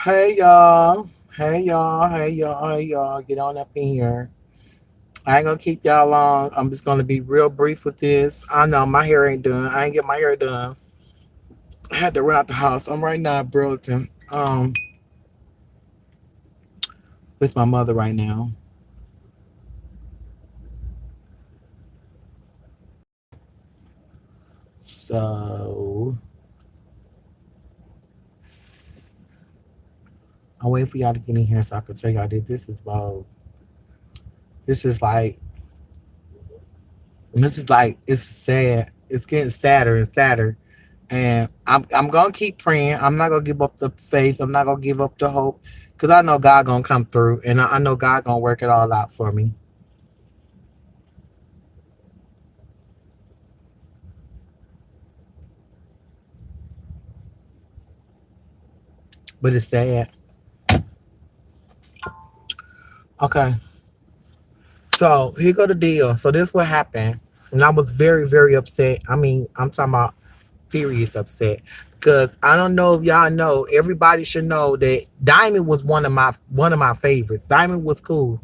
Hey y'all. Hey y'all. Hey y'all. Hey y'all. Get on up in here. I ain't gonna keep y'all long. I'm just gonna be real brief with this. I know my hair ain't done. I ain't get my hair done. I had to run out the house. I'm right now at Burlington. With my mother right now. So I'm waiting for y'all to get in here so I can tell y'all that this is about this is like it's sad. It's getting sadder and sadder. And I'm gonna keep praying. I'm not gonna give up the faith. I'm not gonna give up the hope, because I know God gonna come through, and I know God gonna work it all out for me. But it's sad. Okay, so here go the deal. So this what happened, and I was very very upset. I mean, I'm talking about furious upset, because I don't know if y'all know. Everybody should know that Diamond was one of my favorites. Diamond was cool.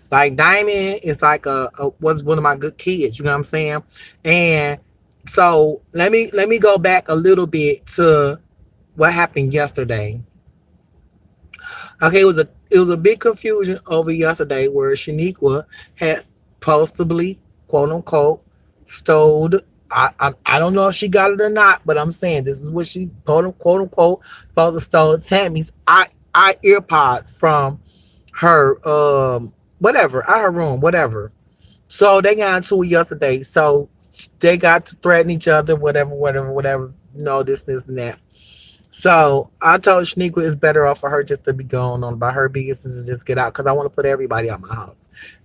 Like Diamond is like was one of my good kids. You know what I'm saying? And so let me go back a little bit to what happened yesterday. Okay, it was a big confusion over yesterday where Shaniqua had possibly, quote unquote, stole. I don't know if she got it or not, but I'm saying this is what she quote unquote supposed to stole Tammy's I earpods from her whatever, out her room, whatever. So they got into it yesterday. So they got to threaten each other, whatever, whatever, whatever. This, and that. So I told Shaniqua it's better off for her just to be gone on by her business and just get out, because I want to put everybody out my house.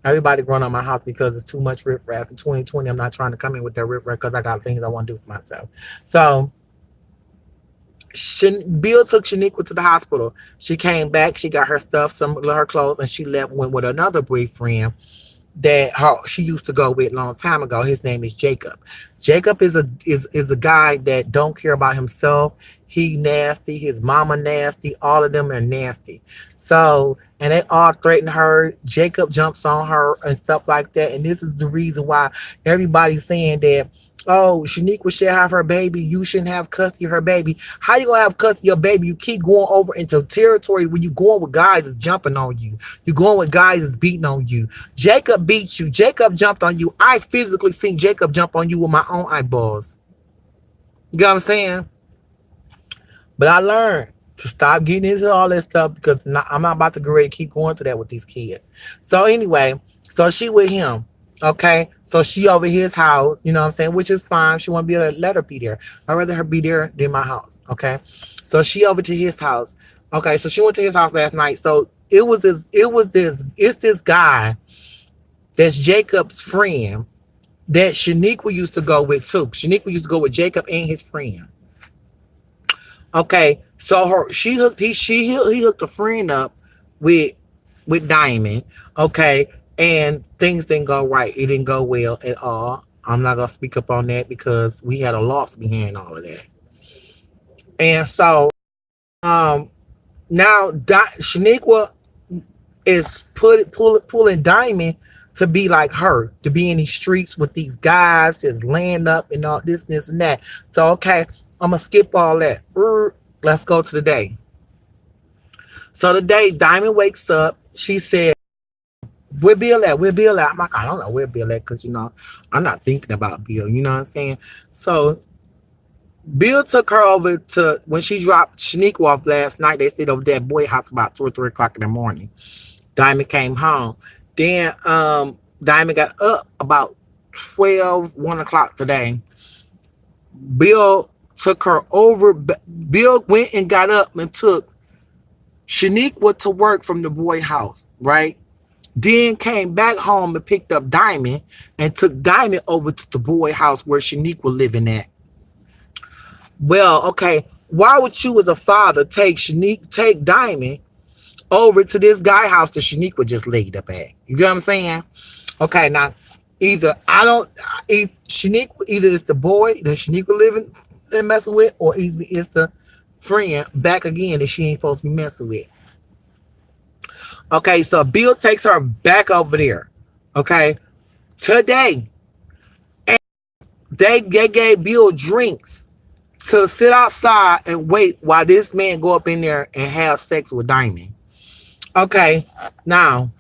Everybody growing out my house because it's too much riffraff. In 2020, I'm not trying to come in with that riffraff because I got things I want to do for myself. So Bill took Shaniqua to the hospital. She came back. She got her stuff, some of her clothes, and she left. Went with another boyfriend that she used to go with a long time ago. His name is Jacob. Jacob is a guy that don't care about himself. He nasty. His mama nasty. All of them are nasty. So, and they all threaten her. Jacob jumps on her and stuff like that. And this is the reason why everybody's saying that, oh, Shaniqua should have her baby. You shouldn't have custody of her baby. How you gonna have custody of your baby? You keep going over into territory when you going with guys that's jumping on you. You going with guys that's beating on you. Jacob beat you. Jacob jumped on you. I physically seen Jacob jump on you with my own eyeballs. You know what I'm saying? But I learned to stop getting into all that stuff, because I'm not about to get ready to keep going through that with these kids. So anyway, so she with him. Okay, so she over his house, you know what I'm saying, which is fine. She want to be able to let her be there. I'd rather her be there than my house. Okay, so she over to his house. Okay, so she went to his house last night. So it's this guy that's Jacob's friend that Shaniqua used to go with too. Shaniqua used to go with Jacob and his friend. Okay, so he hooked a friend up with Diamond. Okay, and things didn't go right. It didn't go well at all. I'm not gonna speak up on that because we had a loss behind all of that. And so um now Shaniqua is pulling Diamond to be like her, to be in these streets with these guys, just laying up and all this, and that. So okay, I'm gonna skip all that. Let's go to the day. So the day Diamond wakes up, she said, "Where Bill at? Where Bill at?" I'm like, I don't know where Bill at, because I'm not thinking about Bill. You know what I'm saying? So Bill took her over to when she dropped Shaniqua off last night. They stayed over there at Boy House about 2 or 3 o'clock in the morning. Diamond came home. Then Diamond got up about 1 o'clock today. Bill took her over. Bill went and got up and took Shaniqua to work from the boy house, right? Then came back home and picked up Diamond and took Diamond over to the boy house where Shaniqua living at. Well, okay, why would you as a father take Diamond over to this guy house that Shaniqua just laid up at? You get what I'm saying? Okay, now either I don't Shaniqua, either it's the boy that Shaniqua living and messing with, or either it's friend back again that she ain't supposed to be messing with. Okay, so Bill takes her back over there. Okay, today they gave Bill drinks to sit outside and wait while this man go up in there and have sex with Diamond. Okay, now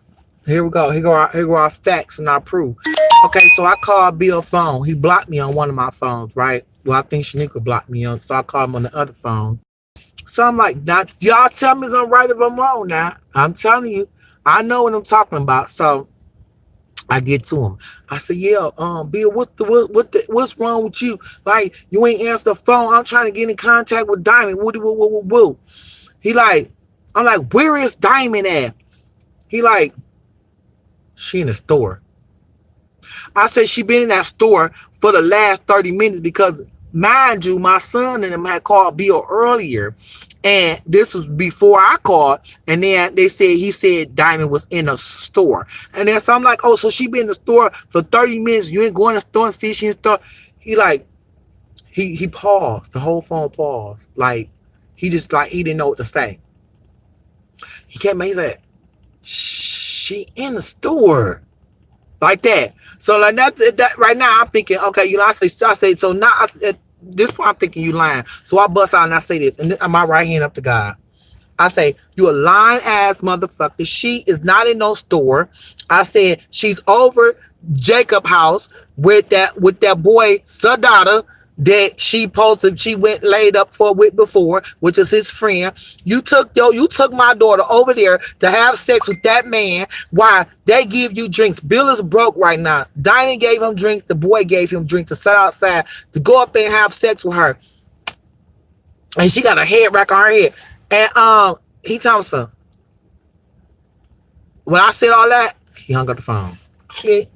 here we go. Here go our facts and our proof. Okay, so I called Bill phone. He blocked me on one of my phones, right? Well, I think Shanika blocked me on, so I called him on the other phone. So I'm like, now, y'all tell me if I'm right if I'm wrong now. I'm telling you, I know what I'm talking about. So I get to him. I said, yeah, Bill, what's wrong with you? Like, you ain't answer the phone. I'm trying to get in contact with Diamond. Woo. He like, I'm like, where is Diamond at? He like, she in the store. I said she been in that store for the last 30 minutes because, mind you, my son and them had called Bill earlier. And this was before I called. And then he said Diamond was in a store. And then so I'm like, oh, so she been in the store for 30 minutes. You ain't going to the store and see she in the store. He like, he paused. The whole phone paused. Like, he just like, he didn't know what to say. He came back, he said, she in the store. Like that. So like that right now I'm thinking, okay, you know, I say so now at this point I'm thinking you lying. So I bust out and I say this, and I'm my right hand up to God. I say, you a lying ass motherfucker. She is not in no store. I said she's over Jacob house with that boy Sadada that she went laid up for with before, which is his friend. You took my daughter over there to have sex with that man. Why? They give you drinks. Bill is broke right now. Diamond gave him drinks. The boy gave him drinks to sit outside to go up there and have sex with her. And she got a head rack on her head. And he told me, when I said all that, he hung up the phone. Click.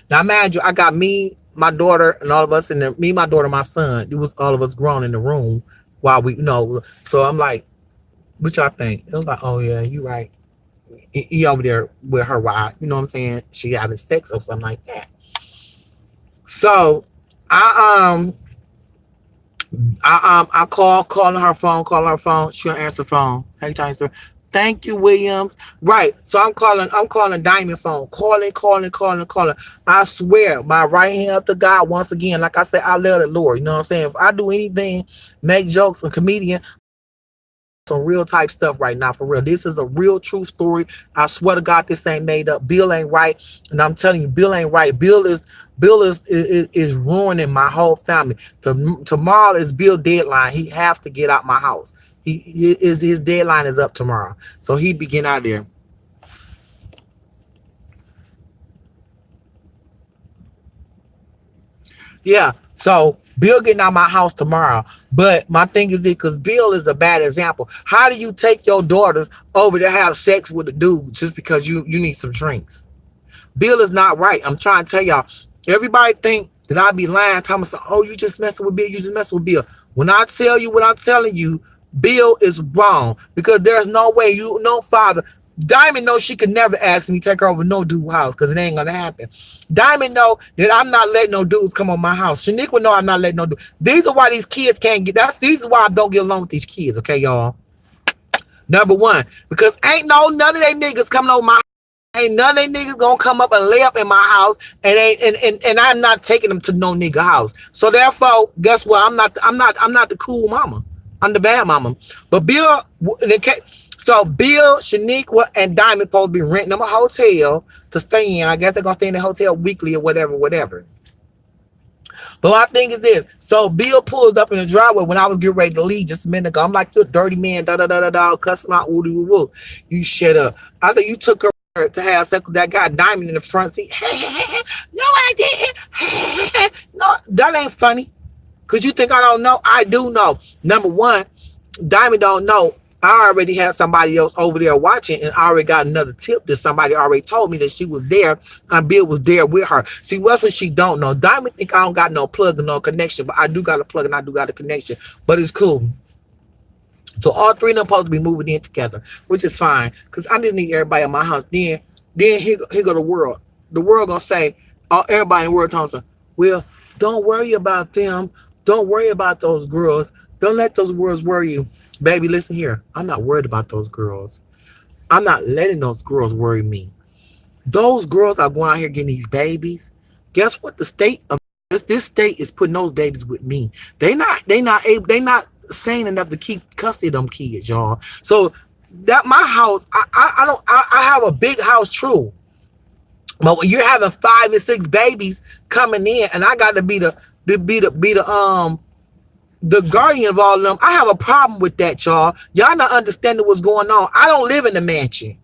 Now imagine I got me, my daughter, and all of us in me, my daughter, my son. It was all of us grown in the room while we, you know. So I'm like, what y'all think? It was like, oh yeah, you right. He over there with her while, you know what I'm saying? She having sex or something like that. So I calling her phone. She don't answer the phone. Hey, answer. Thank you, Williams. Right. So I'm calling Diamond phone. Calling. I swear, my right hand up to God once again. Like I said, I love the Lord. You know what I'm saying? If I do anything, make jokes, a comedian, some real type stuff right now, for real. This is a real true story. I swear to God, this ain't made up. Bill ain't right, and I'm telling you, Bill ain't right. Bill is ruining my whole family. Tomorrow is Bill deadline. He has to get out my house. His deadline is up tomorrow, so he begin out there. Yeah. So Bill getting out my house tomorrow. But my thing is because Bill is a bad example. How do you take your daughters over to have sex with a dude just because you need some drinks? Bill is not right. I'm trying to tell y'all. Everybody think that I be lying, telling me, oh, you just messing with Bill. You just messing with Bill. When I tell you what I'm telling you, Bill is wrong because there's no way no father. Diamond knows she could never ask me to take her over no dude house because it ain't gonna happen. Diamond know that I'm not letting no dudes come on my house. Shaniqua know I'm not letting no dudes. These are why these kids can't get. These are why I don't get along with these kids. Okay, y'all. Number one, because ain't none of they niggas coming over my. Ain't none of they niggas gonna come up and lay up in my house, and I'm not taking them to no nigga house. So therefore, guess what? I'm not the cool mama. I'm the bad mama. But Bill, so Bill, Shaniqua, and Diamond supposed to be renting them a hotel to stay in. I guess they're gonna stay in the hotel weekly or whatever. But my thing is this. So Bill pulls up in the driveway when I was getting ready to leave just a minute ago. I'm like, you a dirty man, cussing out, woo. You shut up. I said, you took her to have sex with that guy Diamond in the front seat. No, I didn't. No, that ain't funny. Cause you think I don't know? I do know. Number one, Diamond don't know. I already had somebody else over there watching, and I already got another tip that somebody already told me that she was there, and Bill was there with her. See, what's what she don't know? Diamond think I don't got no plug and no connection, but I do got a plug and I do got a connection. But it's cool. So all three of them supposed to be moving in together, which is fine, because I just need everybody in my house. Then here go the world. The world gonna say, everybody in the world tells them, well, don't worry about them. Don't worry about those girls. Don't let those words worry you. Baby, listen here. I'm not worried about those girls. I'm not letting those girls worry me. Those girls are going out here getting these babies. Guess what? The state of this state is putting those babies with me. They not sane enough to keep custody of them kids, y'all. So that my house, I don't I have a big house, true. But when you're having 5 and 6 babies coming in, and I got to be the guardian of all of them, I have a problem with that, y'all. Y'all not understanding what's going on. I don't live in the mansion.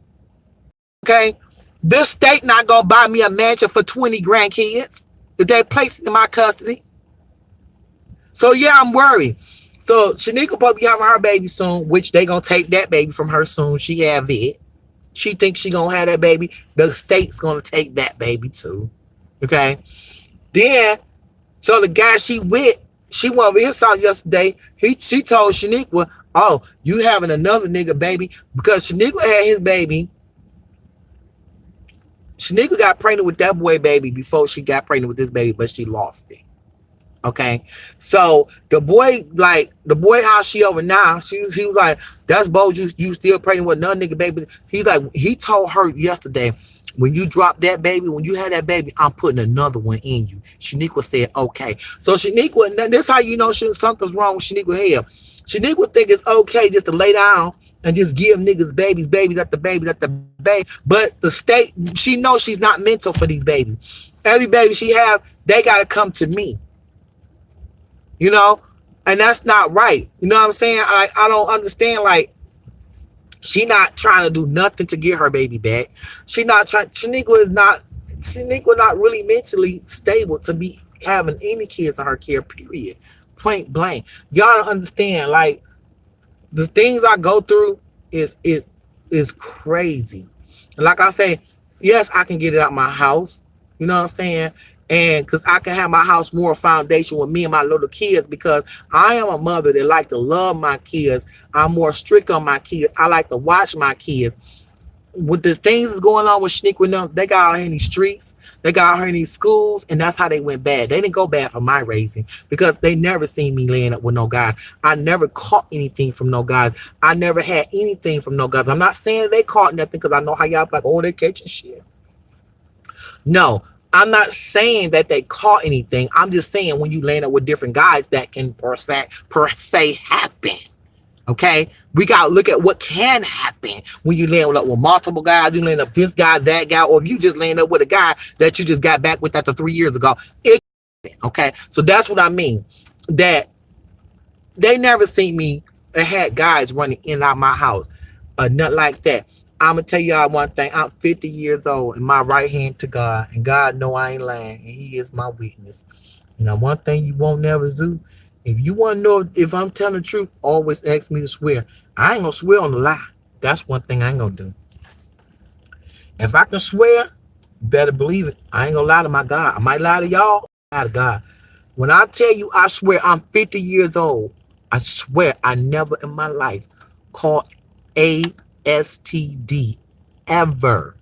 Okay, this state not gonna buy me a mansion for 20 grandkids that they place in my custody. So yeah, I'm worried. So Shanika supposed to be having her baby soon, which they gonna take that baby from her soon. She have it. She thinks she gonna have that baby. The state's gonna take that baby too. Okay. Then, so the guy she with, she went over his house yesterday. She told Shaniqua, "Oh, you having another nigga baby?" Because Shaniqua had his baby. Shaniqua got pregnant with that boy baby before she got pregnant with this baby, but she lost it. Okay, so the boy how she over now, he was like, "That's bold, you still pregnant with another nigga baby." He told her yesterday, "When you drop that baby, when you have that baby, I'm putting another one in you." Shaniqua said, "Okay." So Shaniqua, this how you know something's wrong with Shaniqua here. Shaniqua think it's okay just to lay down and just give niggas babies after babies after baby. But the state, she knows she's not mental for these babies. Every baby she have, they gotta come to me. You know, and that's not right. You know what I'm saying? I don't understand. Like, she not trying to do nothing to get her baby back. She not trying. Shaniqua not really mentally stable to be having any kids in her care. Period. Point blank. Y'all don't understand. Like, the things I go through is crazy. Like I say, yes, I can get it out my house. You know what I'm saying? And because I can have my house more foundation with me and my little kids, because I am a mother that like to love my kids. I'm more strict on my kids. I like to watch my kids. With the things that's going on with Shaniqua and them, they got out here in these streets, they got out here in these schools, and that's how they went bad. They didn't go bad for my raising because they never seen me laying up with no guys. I never caught anything from no guys. I never had anything from no guys. I'm not saying they caught nothing because I know how y'all like, oh, they catching shit. No, I'm not saying that they caught anything. I'm just saying when you land up with different guys, that can per se happen. Okay, we gotta look at what can happen when you land up with multiple guys. You land up this guy, that guy, or if you just land up with a guy that you just got back with after 3 years ago. Okay, so that's what I mean. That they never seen me and had guys running in and out my house, or nothing like that. I'm gonna tell y'all one thing. I'm 50 years old and my right hand to God, and God know I ain't lying, and He is my witness. Now, one thing you won't never do, if you want to know if I'm telling the truth, always ask me to swear. I ain't gonna swear on the lie. That's one thing I ain't gonna do. If I can swear, you better believe it. I ain't gonna lie to my God. I might lie to y'all, I lie to God. When I tell you, I swear I'm 50 years old, I swear I never in my life caught STD ever.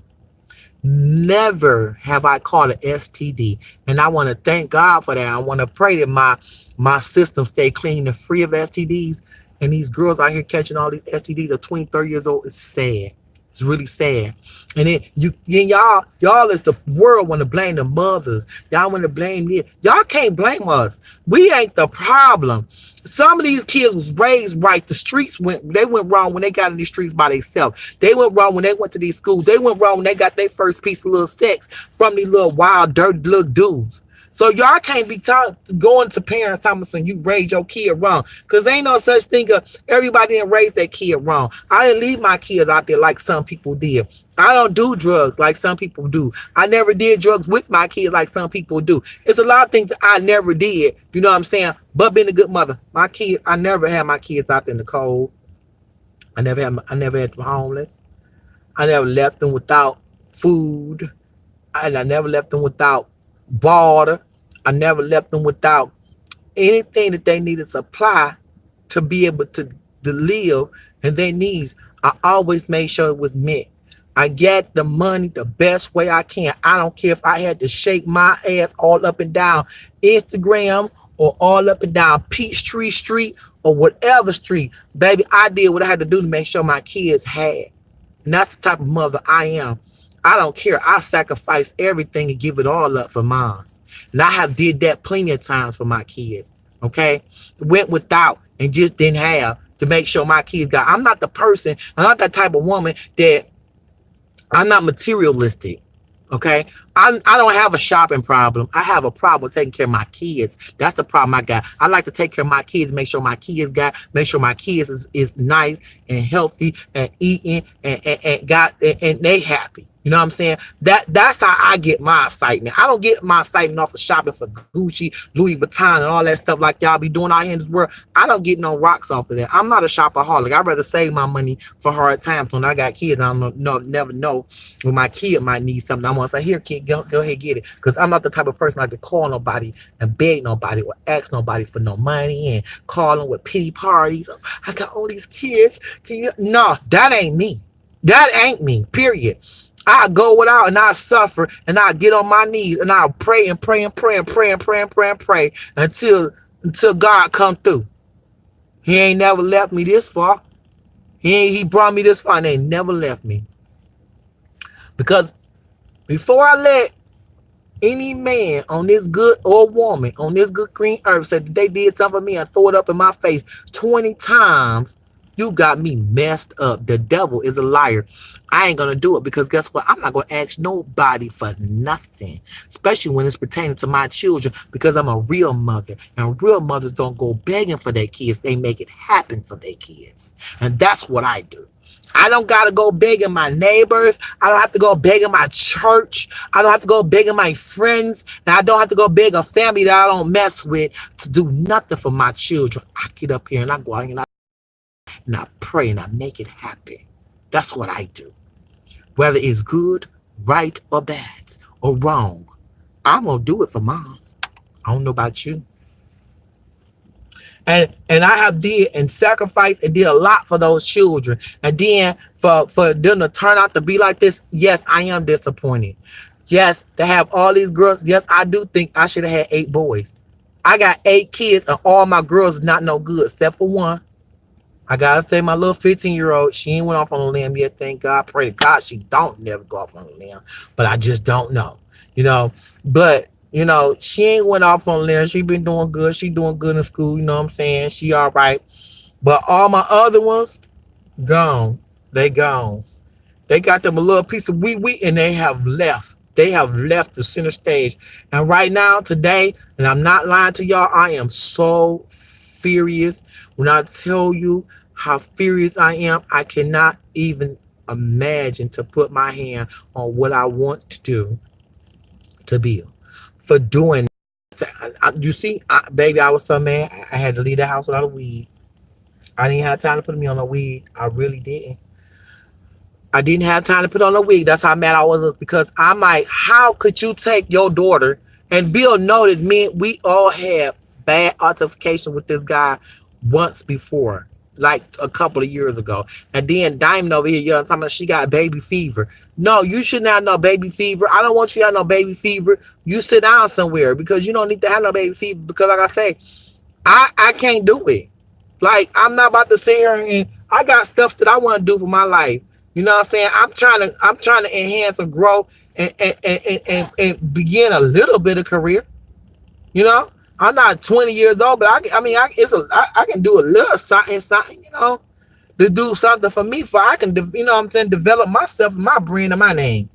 Never have I caught an STD, and I want to thank God for that. I want to pray that my system stay clean and free of STDs. And these girls out here catching all these STDs at 20, 30 years old is sad. It's really sad. And then y'all is the world want to blame the mothers. Y'all want to blame me. Y'all can't blame us. We ain't the problem. Some of these kids was raised right. The streets went wrong when they got in these streets by themselves. They went wrong when they went to these schools. They went wrong when they got their first piece of little sex from these little wild, dirty little dudes. So y'all can't be going to parents Thomason, you raised your kid wrong. Because there ain't no such thing of everybody didn't raise their kid wrong. I didn't leave my kids out there like some people did. I don't do drugs like some people do. I never did drugs with my kids like some people do. It's a lot of things that I never did, you know what I'm saying? But being a good mother. My kids, I never had my kids out there in the cold. I never had them homeless. I never left them without food. And I never left them without water. I never left them without anything that they needed to supply to be able to live and their needs. I always made sure it was met. I get the money the best way I can. I don't care if I had to shake my ass all up and down Instagram or all up and down Peachtree Street or whatever street, baby, I did what I had to do to make sure my kids had. And that's the type of mother I am. I don't care. I sacrifice everything and give it all up for mine. And I have did that plenty of times for my kids. Okay? Went without and just didn't have to make sure my kids got. I'm not the person, I'm not that type of woman that I'm not materialistic. Okay, I don't have a shopping problem. I have a problem taking care of my kids. That's the problem I got. I like to take care of my kids, make sure my kids is nice and healthy and eating and they happy. You know what I'm saying? That's how I get my excitement. I don't get my excitement off of shopping for Gucci, Louis Vuitton, and all that stuff like y'all be doing out here in this world. I don't get no rocks off of that. I'm not a shopaholic. I'd rather save my money for hard times when I got kids. I don't never know when my kid might need something. I want to say, here, kid, go ahead, get it. Because I'm not the type of person like to call nobody and beg nobody or ask nobody for no money and call them with pity parties. Oh, I got all these kids. Can you? No, that ain't me. That ain't me, period. I go without and I suffer and I get on my knees and I pray and pray and pray and pray and pray and pray and pray until God come through. He ain't never left me this far. He brought me this far and they never left me. Because before I let any man on this good or woman on this good green earth say that they did something for me and throw it up in my face 20 times, you got me messed up. The devil is a liar. I ain't gonna do it because guess what? I'm not gonna ask nobody for nothing, especially when it's pertaining to my children, because I'm a real mother, and real mothers don't go begging for their kids. They make it happen for their kids, and that's what I do. I don't gotta go begging my neighbors. I don't have to go begging my church. I don't have to go begging my friends. And I don't have to go beg a family that I don't mess with to do nothing for my children. I get up here and I go out and I pray and I make it happen. That's what I do. Whether it's good, right, or bad, or wrong, I'm going to do it for mine. I don't know about you. And I have did and sacrificed and did a lot for those children. And then for them to turn out to be like this, yes, I am disappointed. Yes, to have all these girls, yes, I do think I should have had 8 boys. I got 8 kids and all my girls is not no good except for one. I gotta say, my little 15-year-old, she ain't went off on a limb yet. Thank God. Pray to God she don't never go off on a limb. But I just don't know. But she ain't went off on a limb. She been doing good. She doing good in school. You know what I'm saying? She all right. But all my other ones, gone. They gone. They got them a little piece of wee and they have left. They have left the center stage. And right now, today, and I'm not lying to y'all, I am so furious. When I tell you how furious I am, I cannot even imagine to put my hand on what I want to do to Bill for doing that. You see, baby, I was so mad. I had to leave the house without a weed. I didn't have time to put me on a weed. I really didn't. I didn't have time to put on a wig. That's how mad I was, because I'm like, how could you take your daughter? And Bill noted me, we all had bad altercation with this guy once before, like a couple of years ago. And then Diamond over here, talking about she got baby fever. No, you should not have no baby fever. I don't want you to have no baby fever. You sit down somewhere, because you don't need to have no baby fever. Because like I say, I can't do it. Like, I'm not about to sit here and I got stuff that I want to do for my life. You know what I'm saying? I'm trying to enhance and grow and begin a little bit of career. I'm not 20 years old, but I can do a little something, to do something for me, for I can, develop myself, my brand and my name.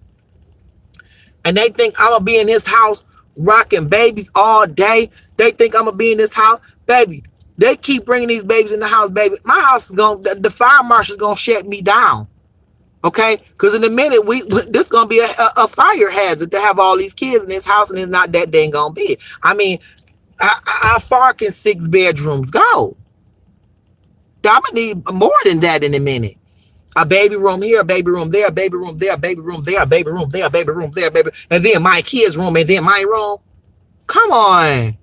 And they think I'm gonna be in his house rocking babies all day. They think I'm gonna be in this house, baby. They keep bringing these babies in the house, baby. My house is the fire marshal's gonna shut me down. Okay, because in a minute this is gonna be a fire hazard to have all these kids in this house, and it's not that dang gonna be. I mean, how far can 6 bedrooms go? I'm gonna need more than that in a minute. A baby room here, a baby room there, a baby room there, a baby room there, a baby room there, a baby room there, baby, and then my kids' room, and then my room. Come on,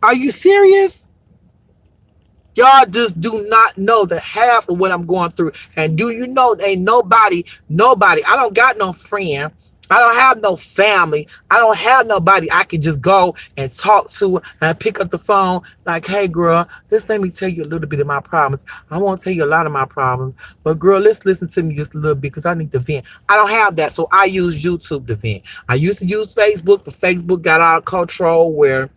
are you serious? Y'all just do not know the half of what I'm going through. And do you know, ain't nobody, I don't got no friend I don't have no family. I don't have nobody I can just go and talk to and pick up the phone like, hey, girl, let's let me tell you a little bit of my problems. I won't tell you a lot of my problems, but girl, let's listen to me just a little bit because I need to vent. I don't have that, so I use YouTube to vent. I used to use Facebook, but Facebook got out of control where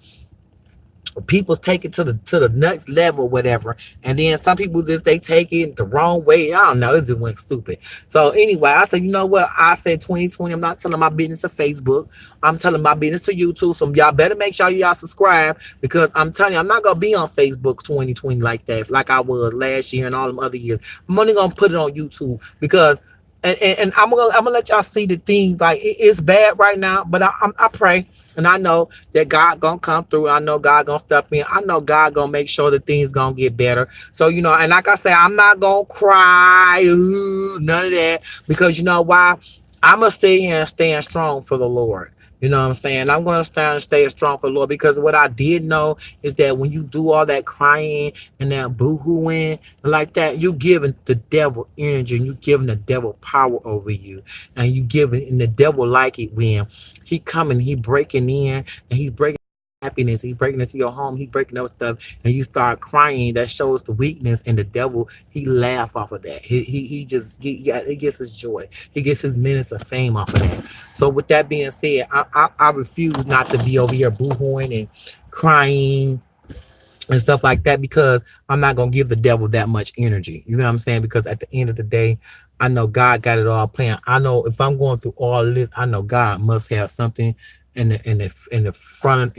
people's take it to the next level, whatever. And then some people just they take it the wrong way. I don't know. It just went stupid. So anyway, I said, you know what? I said 2020. I'm not telling my business to Facebook. I'm telling my business to YouTube. So y'all better make sure y'all subscribe because I'm telling you, I'm not gonna be on Facebook 2020 like that, like I was last year and all them other years. I'm only gonna put it on YouTube because and I'm gonna let y'all see the things like it's bad right now, but I pray and I know that God gonna come through. I know God gonna step in. I know God gonna make sure that things gonna get better. So and like I say, I'm not gonna cry, none of that, because you know why? I'm gonna stay here and stand strong for the Lord. You know what I'm saying? I'm going to stand and stay strong for the Lord because what I did know is that when you do all that crying and that boo-hooing and like that, you giving the devil energy and you giving the devil power over you. And you giving, and the devil like it when he coming, he breaking in and he's breaking happiness. He's breaking into your home. He's breaking up stuff and you start crying. That shows the weakness and the devil, he laugh off of that. He just, he gets his joy. He gets his minutes of fame off of that. So with that being said, I refuse not to be over here boohooing and crying and stuff like that because I'm not gonna give the devil that much energy. You know what I'm saying? Because at the end of the day, I know God got it all planned. I know if I'm going through all this, I know God must have something in front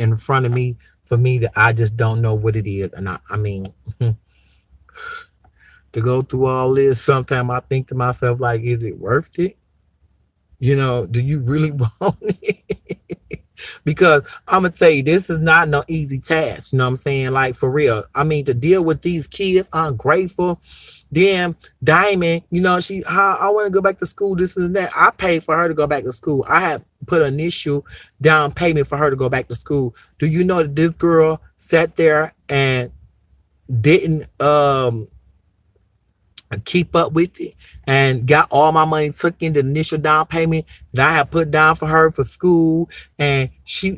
of me for me that I just don't know what it is. And I mean to go through all this, sometimes I think to myself like, is it worth it? Do you really want it? Because I'm gonna tell you, this is not no easy task. You know what I'm saying? Like for real. I mean, to deal with these kids, ungrateful. Then Diamond, I want to go back to school. This and that. I paid for her to go back to school. I had put an initial down payment for her to go back to school. Do you know that this girl sat there and didn't keep up with it and got all my money took in the initial down payment that I had put down for her for school? And she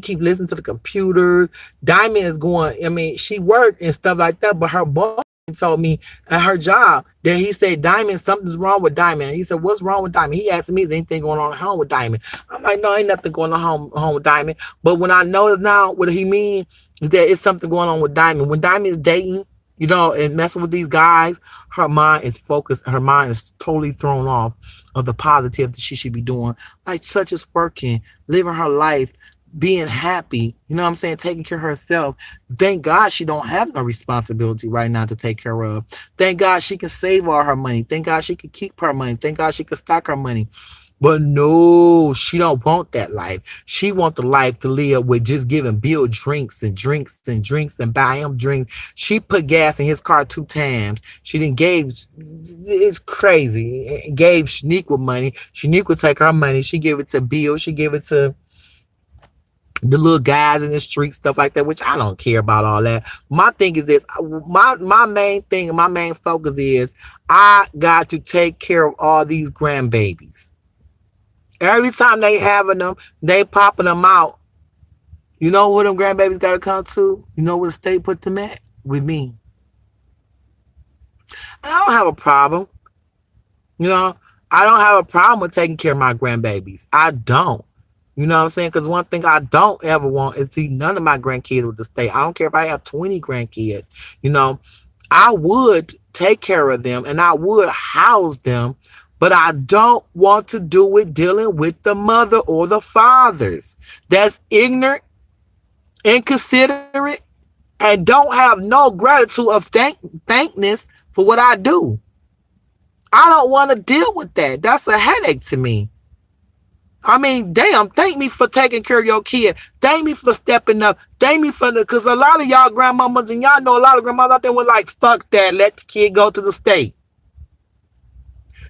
keep listening to the computer. Diamond is going, she worked and stuff like that, but her boss told me at her job that he said, Diamond, something's wrong with Diamond. He said, what's wrong with Diamond? He asked me, is anything going on at home with Diamond? I'm like, no, ain't nothing going on home with Diamond. But when I notice now what he mean is that it's something going on with Diamond. When Diamond is dating, and messing with these guys, her mind is focused. Her mind is totally thrown off of the positive that she should be doing, like such as working, living her life, being happy. You know what I'm saying? Taking care of herself. Thank God she don't have no responsibility right now to take care of. Thank God she can save all her money. Thank God she can keep her money. Thank God she can stock her money. But no, she don't want that life. She want the life to live with just giving Bill drinks and drinks and drinks and buy him drinks. She put gas in his car 2 times. She didn't gave, it's crazy. Gave Shaniqua money. Shaniqua take her money. She give it to Bill. She give it to the little guys in the street, stuff like that, which I don't care about all that. My thing is this, my main thing, my main focus is I got to take care of all these grandbabies. Every time they having them, they popping them out. You know where them grandbabies got to come to? You know where the state put them at? With me. I don't have a problem. I don't have a problem with taking care of my grandbabies. I don't. You know what I'm saying? Because one thing I don't ever want is see none of my grandkids with the state. I don't care if I have 20 grandkids. I would take care of them and I would house them, but I don't want to do it dealing with the mother or the fathers. That's ignorant, inconsiderate, and don't have no gratitude of thankness for what I do. I don't want to deal with that. That's a headache to me. I mean, damn, thank me for taking care of your kid. Thank me for stepping up. Thank me for because a lot of y'all grandmamas and y'all know a lot of grandmas out there were like, fuck that, let the kid go to the state.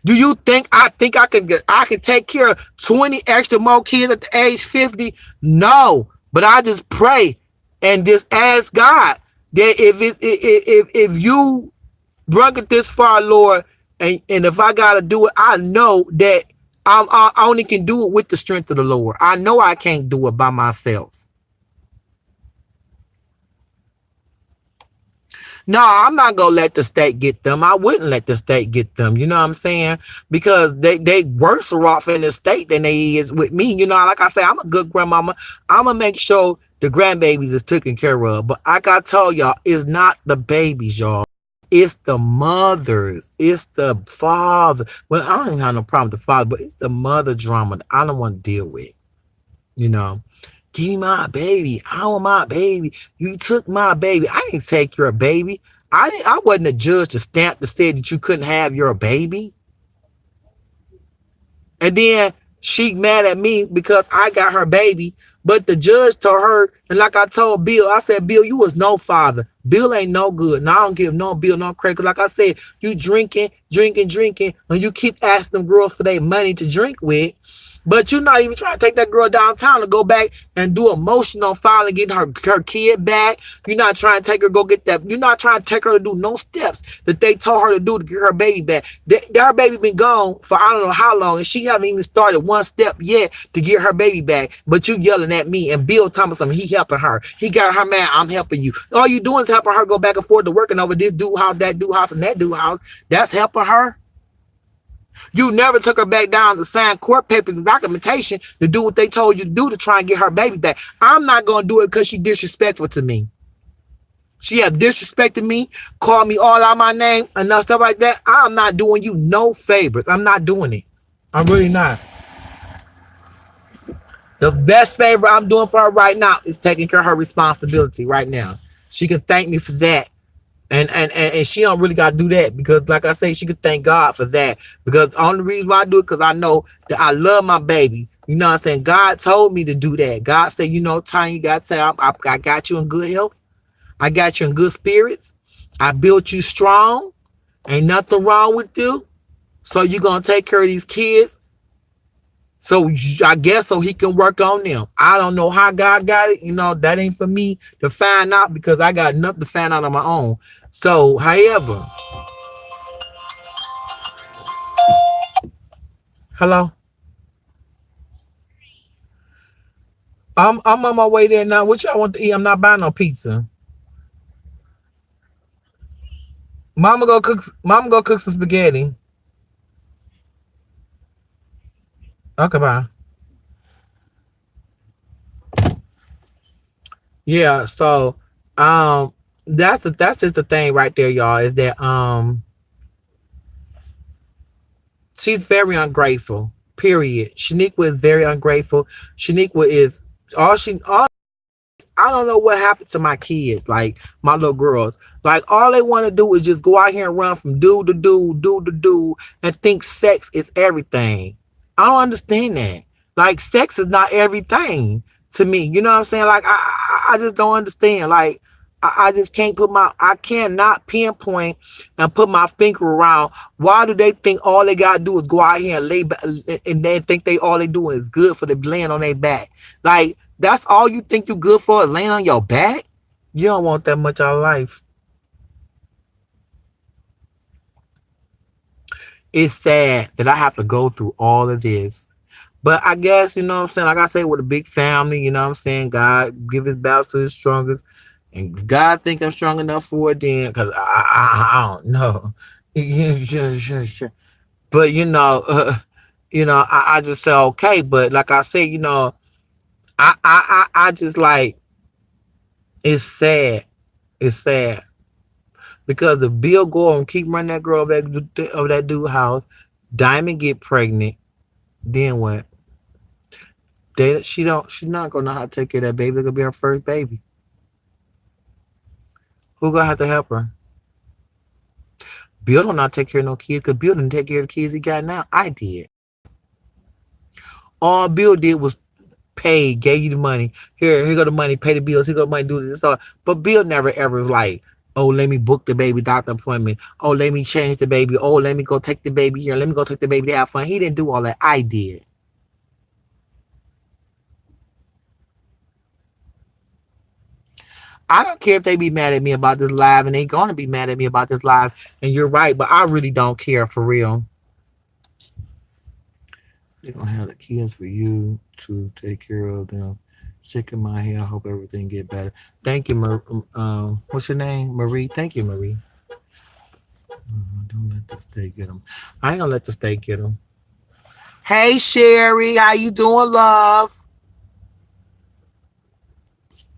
Do you think I can take care of 20 extra more kids at the age 50? No, but I just pray and just ask God that if you brought it this far, Lord, and if I gotta do it, I know that I only can do it with the strength of the Lord. I know I can't do it by myself. No, I'm not gonna let the state get them. I wouldn't let the state get them. You know what I'm saying? Because they worse off in the state than they is with me. You know, like I say, I'm a good grandmama. I'm gonna make sure the grandbabies is taken care of. But like I told y'all, it's not the babies, y'all. It's the mothers. It's the father. Well, I don't even have no problem with the father, but it's the mother drama that I don't want to deal with. You know, give me my baby. I want my baby. You took my baby. I didn't take your baby. I wasn't a judge to stamp that said that you couldn't have your baby. And then she mad at me because I got her baby. But the judge told her, and like I told Bill, I said, Bill, you was no father. Bill ain't no good. And I don't give no Bill no credit. Like I said, you drinking, and you keep asking them girls for their money to drink with. But you're not even trying to take that girl downtown to go back and do a motion on file and get her kid back. You're not trying to take her go get that. You're not trying to take her to do no steps that they told her to do to get her baby back. Her baby been gone for I don't know how long, and she haven't even started one step yet to get her baby back. But you yelling at me and Bill Thomas, he helping her. He got her mad. I'm helping you. All you doing is helping her go back and forth to working over this dude house, that dude house, and that dude house. That's helping her. You never took her back down to sign court papers and documentation to do what they told you to do to try and get her baby back. I'm not going to do it because she disrespectful to me. She have disrespected me, called me all out my name, and stuff like that. I'm not doing you no favors. I'm not doing it. I'm really not. The best favor I'm doing for her right now is taking care of her responsibility right now. She can thank me for that. And she don't really gotta do that because, like I say, she could thank God for that. Because the only reason why I do it because I know that I love my baby. You know what I'm saying? God told me to do that. God said, you know, Tanya, you got to say, I got you in good health. I got you in good spirits. I built you strong. Ain't nothing wrong with you. So you're gonna take care of these kids. So I guess so he can work on them. I don't know how God got it. You know, that ain't for me to find out because I got enough to find out on my own. So, however, hello, I'm on my way there now. What y'all want to eat? I'm not buying no pizza. Mama go cook some spaghetti. Okay, bye. Yeah. So, um, that's just the thing right there, y'all. Is that she's very ungrateful. Period. Shaniqua is very ungrateful. Shaniqua is all I don't know what happened to my kids, like my little girls. Like all they want to do is just go out here and run from dude to dude, dude to dude, and think sex is everything. I don't understand that. Like sex is not everything to me. You know what I'm saying? Like I just don't understand. Like I just can't I cannot pinpoint and put my finger around why do they think all they gotta do is go out here and lay back and then think they all they doing is good for the laying on their back. Like that's all you think you good for is laying on your back? You don't want that much out of life. It's sad that I have to go through all of this. But I guess, you know what I'm saying, like I say, with a big family, you know what I'm saying, God give his battles to his strongest. And if God think I'm strong enough for it, then, because I don't know. But, I just say, okay. But like I say, I just like, it's sad. It's sad. Because if Bill go and keep running that girl back of that dude house, Diamond get pregnant, then what? She's not gonna know how to take care of that baby. It's gonna be her first baby. Who gonna have to help her? Bill don't not take care of no kids because Bill didn't take care of the kids he got now. I did. All Bill did was pay, gave you the money. Here go the money, pay the bills, here go the money, do this. All. But Bill never ever like, oh, let me book the baby doctor appointment. Oh, let me change the baby. Oh, let me go take the baby here. Let me go take the baby to have fun. He didn't do all that. I did. I don't care if they be mad at me about this live, and they gonna be mad at me about this live. And you're right, but I really don't care for real. They're gonna have the kids for you to take care of them. Shaking my hair. I hope everything get better. Thank you, what's your name, Marie? Thank you, Marie. Don't let this day get them. I ain't gonna let this day get them. Hey, Sherry, how you doing, love?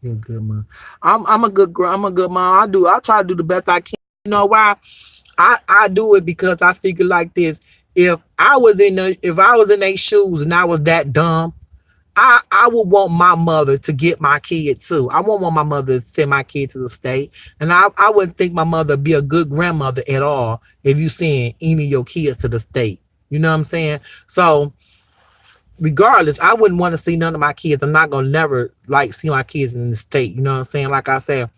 You're a good mom. I'm a good girl. I'm a good mom. I try to do the best I can. You know why? I do it because I figure like this. If I was in their shoes and I was that dumb, I would want my mother to get my kid too. I won't want my mother to send my kid to the state. And I wouldn't think my mother would be a good grandmother at all if you send any of your kids to the state. You know what I'm saying? So regardless, I wouldn't want to see none of my kids. I'm not gonna never like see my kids in the state. You know what I'm saying? Like I said,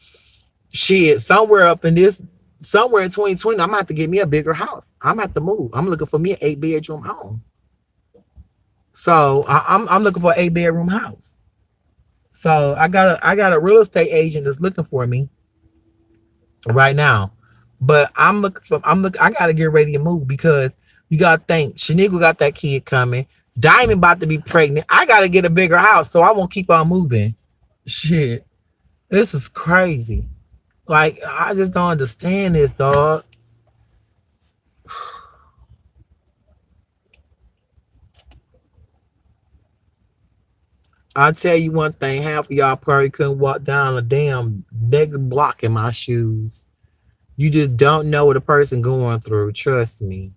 shit, somewhere in 2020, I'm gonna have to get me a bigger house. I'm gonna have to move. I'm looking for me an 8 bedroom home. So I'm looking for an 8 bedroom house. So I got a real estate agent that's looking for me right now. But I gotta get ready to move because you gotta think Shaniqua got that kid coming. Diamond about to be pregnant. I gotta get a bigger house so I won't keep on moving. Shit. This is crazy. Like I just don't understand this, dog. I'll tell you one thing, half of y'all probably couldn't walk down a damn next block in my shoes. You just don't know what a person going through. Trust me.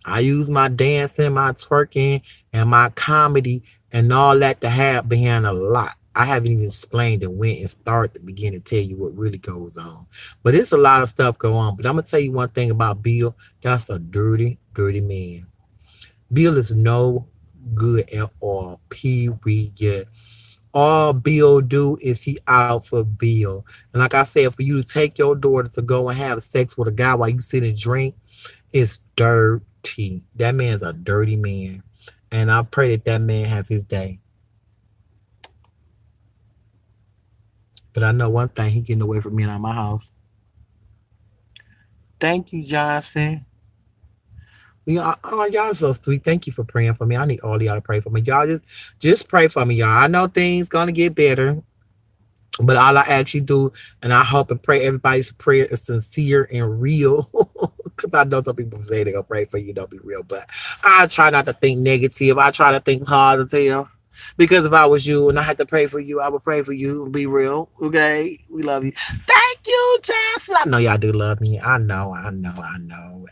I use my dancing, my twerking, and my comedy and all that to have behind a lot. I haven't even explained and went and start to begin to tell you what really goes on. But it's a lot of stuff go on. But I'm gonna tell you one thing about Bill. That's a dirty, dirty man. Bill is no good at all. Period. All Bill do is he out for Bill. And like I said, for you to take your daughter to go and have sex with a guy while you sit and drink, it's dirty. That man's a dirty man. And I pray that that man have his day. But I know one thing, he getting away from me and out of my house. Thank you, Johnson. Y'all so sweet. Thank you for praying for me. I need all of y'all to pray for me. Y'all just pray for me, y'all. I know things gonna get better. But all I actually do, and I hope and pray everybody's prayer is sincere and real. Because I know some people say they're going to pray for you, don't be real. But I try not to think negative. I try to think positive. Because if I was you and I had to pray for you, I would pray for you and be real. Okay? We love you. Thank you, Johnson. I know y'all do love me. I know.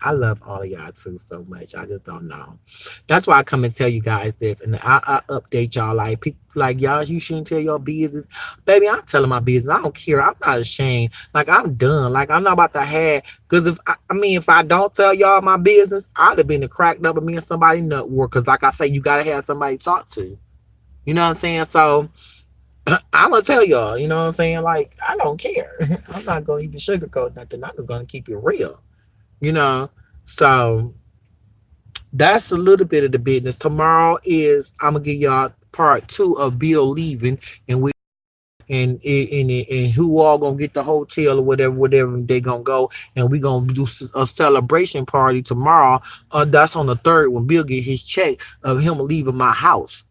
I love all of y'all too so much. I just don't know. That's why I come and tell you guys this. And I update y'all like people like y'all, you shouldn't tell your business. Baby, I'm telling my business. I don't care. I'm not ashamed. Like I'm done. Like I'm not about to have because if I don't tell y'all my business, I'd have been cracked up with me and somebody nut war. Cause like I say, you gotta have somebody to talk to. You know what I'm saying? So I'm gonna tell y'all, you know what I'm saying? Like, I don't care. I'm not gonna even sugarcoat nothing. I'm just gonna keep it real. You know? So that's a little bit of the business. Tomorrow is I'm gonna give y'all part two of Bill leaving and we and who all gonna get the hotel or whatever they gonna go and we gonna do a celebration party tomorrow. That's on the third when Bill get his check of him leaving my house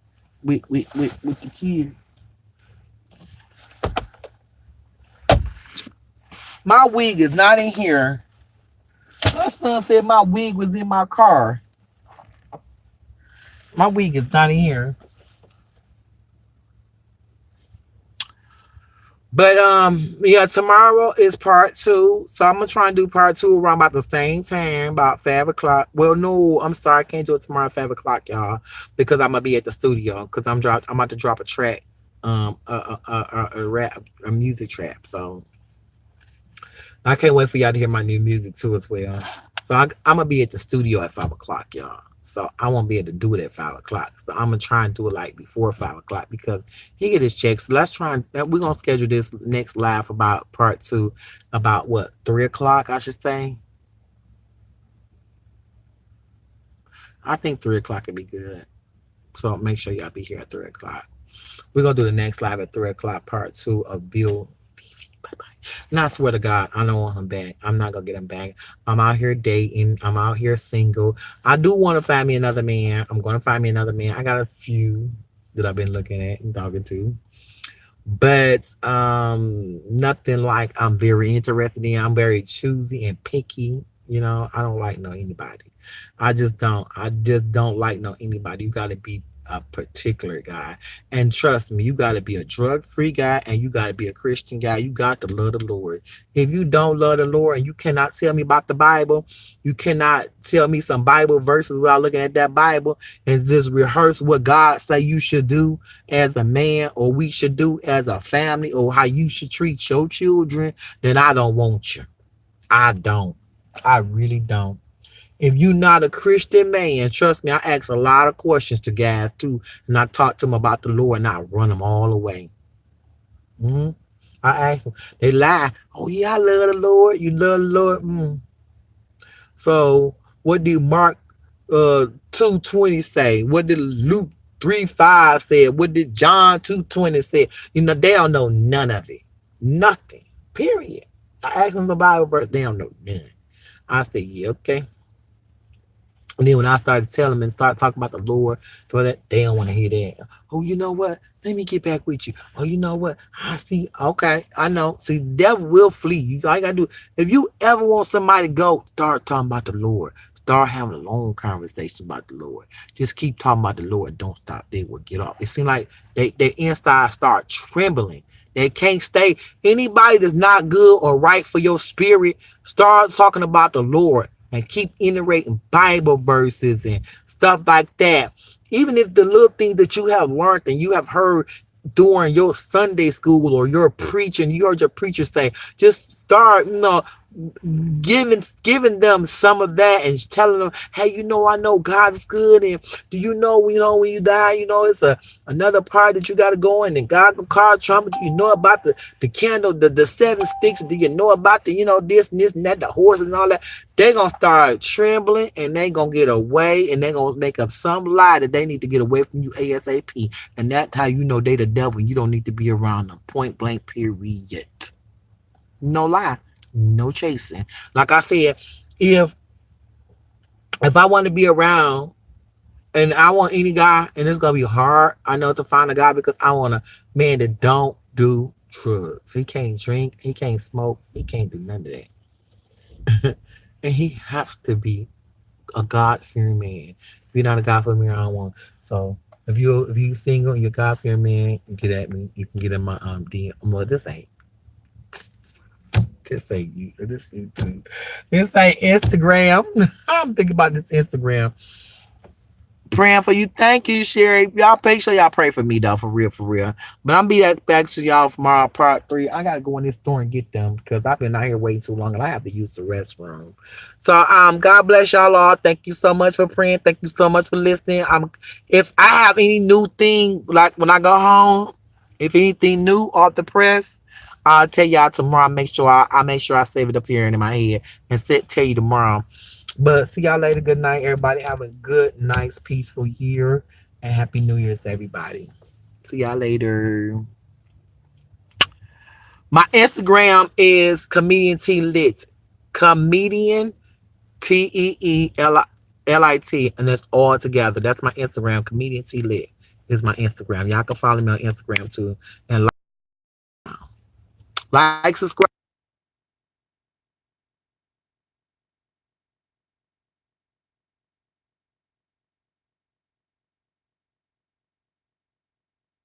with the kid. My wig is not in here. My son said my wig was in my car. My wig is not in here. But yeah, tomorrow is part two. So I'm gonna try and do part two around about the same time, about 5 o'clock. Well, no, I'm sorry, I can't do it tomorrow at 5 o'clock, y'all, because I'm gonna be at the studio because I'm about to drop a track, a rap, a music trap. So I can't wait for y'all to hear my new music too as well. So I'm gonna be at the studio at 5 o'clock, y'all. So I won't be able to do it at 5 o'clock. So I'm gonna try and do it like before 5 o'clock because he get his check. So let's try and we're gonna schedule this next live about part two about what 3 o'clock I should say. I think 3 o'clock would be good. So make sure y'all be here at 3 o'clock. We're gonna do the next live at 3 o'clock, part two of Bill. And I swear to God, I don't want him back. I'm not gonna get him back. I'm out here dating. I'm out here single. I do want to find me another man. I'm gonna find me another man. I got a few that I've been looking at and talking to, but nothing like I'm very interested in. I'm very choosy and picky. I don't like no anybody. I just don't like no anybody. You got to be a particular guy, and trust me, you got to be a drug free guy, and you got to be a Christian guy. You got to love the Lord. If you don't love the Lord, and you cannot tell me about the Bible, you cannot tell me some Bible verses without looking at that Bible and just rehearse what God say you should do as a man, or we should do as a family, or how you should treat your children, then I don't want you. I don't. I really don't. If you're not a Christian man, trust me, I ask a lot of questions to guys too, and I talk to them about the Lord, and I run them all away. hmm I ask them, they lie. Oh yeah, I love the Lord. You love the Lord. So what did Mark 2:20 say? What did Luke 3:5 say? What did John 2:20 say? They don't know none of it. Nothing. Period. I ask them the Bible verse, they don't know none. I say, yeah, okay. And then when I started telling them and start talking about the Lord, so that they don't want to hear that. Oh, you know what? Let me get back with you. Oh, you know what? I see. Okay, I know. See, the devil will flee. You all you gotta do. If you ever want somebody to go, start talking about the Lord. Start having a long conversation about the Lord. Just keep talking about the Lord. Don't stop. They will get off. It seems like their inside start trembling. They can't stay. Anybody that's not good or right for your spirit, start talking about the Lord and keep iterating Bible verses and stuff like that. Even if the little things that you have learned and you have heard during your Sunday school or your preaching, you heard your preacher say, just start, giving them some of that and telling them, hey, I know God is good, and do when you die, it's another part that you got to go in, and God will call trumpet. You know about the candle, the seven sticks. Do you know about the this and this and that, the horse and all that? They gonna start trembling, and they gonna get away, and they gonna make up some lie that they need to get away from you ASAP. And that's how you know they the devil. You don't need to be around them. Point blank. Period. No lie. No chasing. Like I said, if if I want to be around and I want any guy, and it's gonna be hard, I know, to find a guy, because I want a man that don't do drugs. He can't drink, he can't smoke, he can't do none of that. And he has to be a God fearing man. If you're not a God fearing man, I don't want. So if you single, you're a God fearing man, get at me. You can get in my DM. Well, this ain't you. This YouTube. This ain't Instagram. I'm thinking about this Instagram. Praying for you. Thank you, Sherry. Y'all make sure y'all pray for me though, for real, for real. But I'm be back to y'all tomorrow, part 3. I gotta go in this store and get them because I've been out here waiting too long and I have to use the restroom. So God bless y'all all. Thank you so much for praying. Thank you so much for listening. If I have any new thing, like when I go home, if anything new off the press, I'll tell y'all tomorrow. I make sure I save it up here in my head and tell you tomorrow. But see y'all later. Good night, everybody. Have a good, nice, peaceful year. And Happy New Year's to everybody. See y'all later. My Instagram is Comedian T Lit. Comedian TEELIT. And that's all together. That's my Instagram. Comedian T Lit is my Instagram. Y'all can follow me on Instagram too. And like, subscribe.